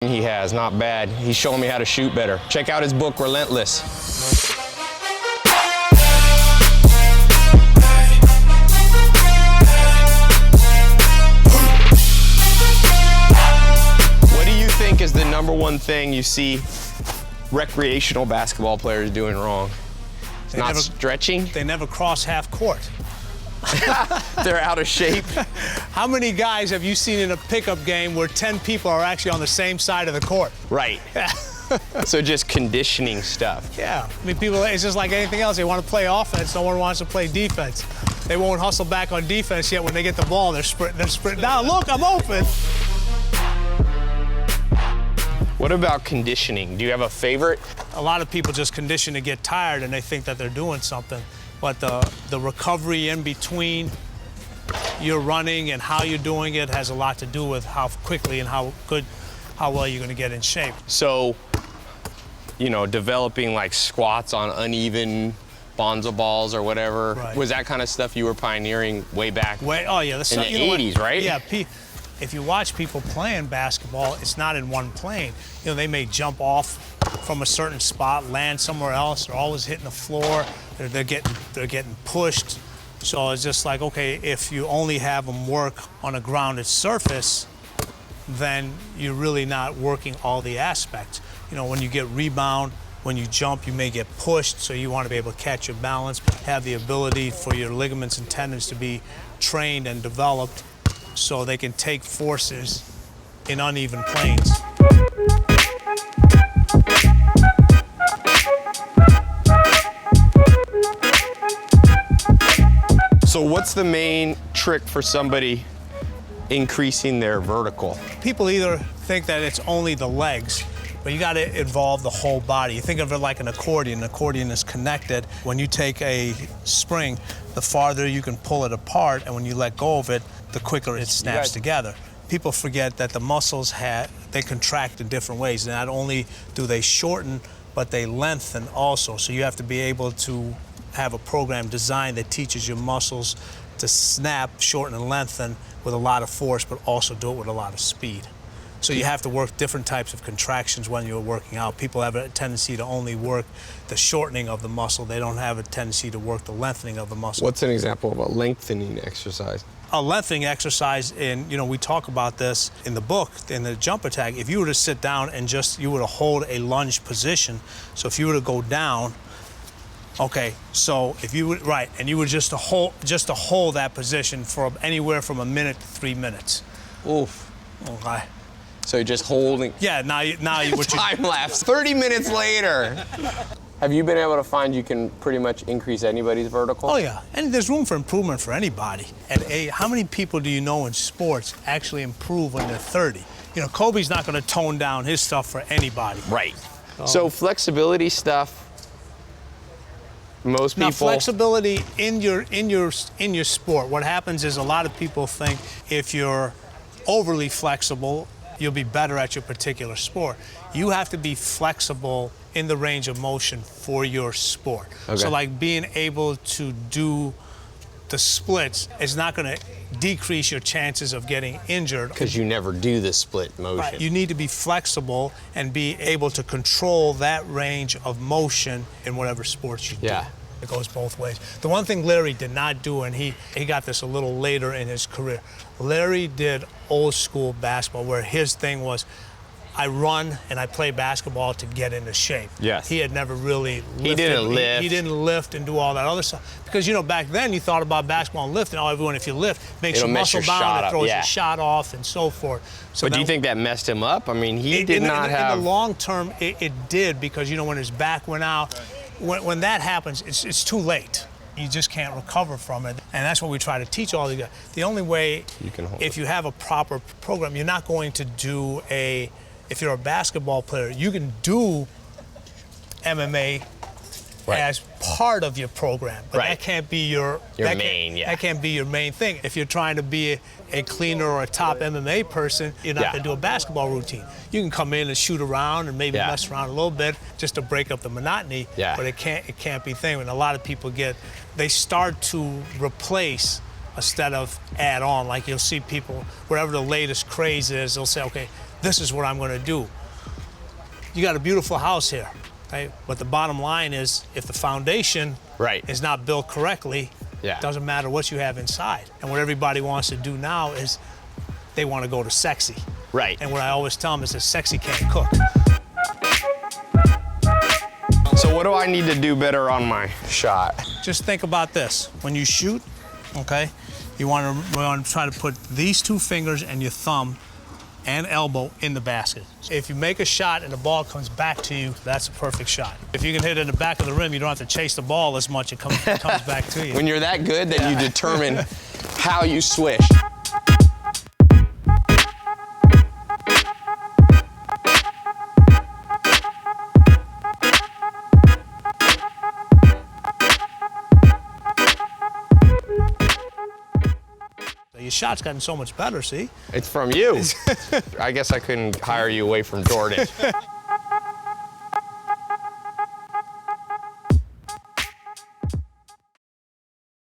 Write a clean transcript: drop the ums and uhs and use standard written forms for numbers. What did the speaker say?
He has, not bad. He's showing me how to shoot better. Check out his book, Relentless. What do you think is the #1 thing you see recreational basketball players doing wrong? It's not stretching? They never cross half court. They're out of shape. How many guys have you seen in a pickup game where 10 people are actually on the same side of the court? Right. So just conditioning stuff. Yeah. I mean, people, it's just like anything else. They want to play offense. No one wants to play defense. They won't hustle back on defense yet. When they get the ball, they're sprinting down. Look, I'm open. What about conditioning? Do you have a favorite? A lot of people just condition to get tired and they think that they're doing something. But the recovery in between your running and how you're doing it has a lot to do with how quickly and how well you're going to get in shape. So, you know, developing like squats on uneven bonzo balls or whatever, right. Was that kind of stuff you were pioneering way back Oh, yeah. in the 80s, right? Yeah. If you watch people playing basketball, it's not in one plane. You know, they may jump off from a certain spot, land somewhere else. They're always hitting the floor. They're getting pushed. So it's just like, okay, if you only have them work on a grounded surface, then you're really not working all the aspects. You know, when you get rebound, when you jump, you may get pushed, so you want to be able to catch your balance, have the ability for your ligaments and tendons to be trained and developed so they can take forces in uneven planes. So what's the main trick for somebody increasing their vertical? People either think that it's only the legs, but you got to involve the whole body. You think of it like an accordion. An accordion is connected. When you take a spring, the farther you can pull it apart, and when you let go of it, the quicker it snaps together. People forget that the muscles they contract in different ways. Not only do they shorten, but they lengthen also. So you have to be able to have a program designed that teaches your muscles to snap, shorten, and lengthen with a lot of force, but also do it with a lot of speed. So you have to work different types of contractions when you're working out. People have a tendency to only work the shortening of the muscle. They don't have a tendency to work the lengthening of the muscle. What's an example of a lengthening exercise? A lengthening exercise, and you know, we talk about this in the book, in the jump attack. If you were to sit down and you were to hold a lunge position, so if you were to go down, okay, so if you would, right, and you were just to hold that position for anywhere from a minute to 3 minutes. Oof. Okay. So you're just holding. Yeah, now you Time lapse. 30 minutes later. Have you been able to find you can pretty much increase anybody's vertical? Oh yeah, and there's room for improvement for anybody. And how many people do you know in sports actually improve when they're 30? You know, Kobe's not going to tone down his stuff for anybody. Right. So flexibility stuff. Most people. Now, flexibility in your sport. What happens is a lot of people think if you're overly flexible, you'll be better at your particular sport. You have to be flexible in the range of motion for your sport. Okay. So like being able to do the splits is not going to decrease your chances of getting injured. Because you never do the split motion. Right. You need to be flexible and be able to control that range of motion in whatever sports you do. Yeah. It goes both ways. The one thing Larry did not do, and he got this a little later in his career, Larry did old school basketball where his thing was, I run and I play basketball to get into shape. Yes. He had never really lifted. He didn't lift. He didn't lift and do all that other stuff. Because, you know, back then you thought about basketball and lifting. Oh, everyone, if you lift, makes It'll your mess muscle your shot bound, it up, throws yeah. your shot off and so forth. So But do you think that messed him up? I mean, he did not have... In the long term, it did, because, you know, when his back went out, when that happens, it's too late. You just can't recover from it. And that's what we try to teach all the guys. The only way, if you have a proper program, you're not going to do if you're a basketball player, you can do MMA as part of your program, but that can't be your main. That can't be your main thing. If you're trying to be a cleaner or a top MMA person, you're not going to do a basketball routine. You can come in and shoot around and maybe mess around a little bit just to break up the monotony, but it can't be a thing. And a lot of people they start to replace instead of add on. Like you'll see people, whatever the latest craze is, they'll say, okay, this is what I'm going to do. You got a beautiful house here, right? But the bottom line is, if the foundation is not built correctly, it doesn't matter what you have inside. And what everybody wants to do now is they want to go to sexy. Right. And what I always tell them is that sexy can't cook. So what do I need to do better on my shot? Just think about this. When you shoot, okay, you want to try to put these two fingers and your thumb and elbow in the basket. If you make a shot and the ball comes back to you, that's a perfect shot. If you can hit it in the back of the rim, you don't have to chase the ball as much. It comes back to you. When you're that good, then you determine how you swish. Your shot's gotten so much better, see? It's from you. I guess I couldn't hire you away from Jordan.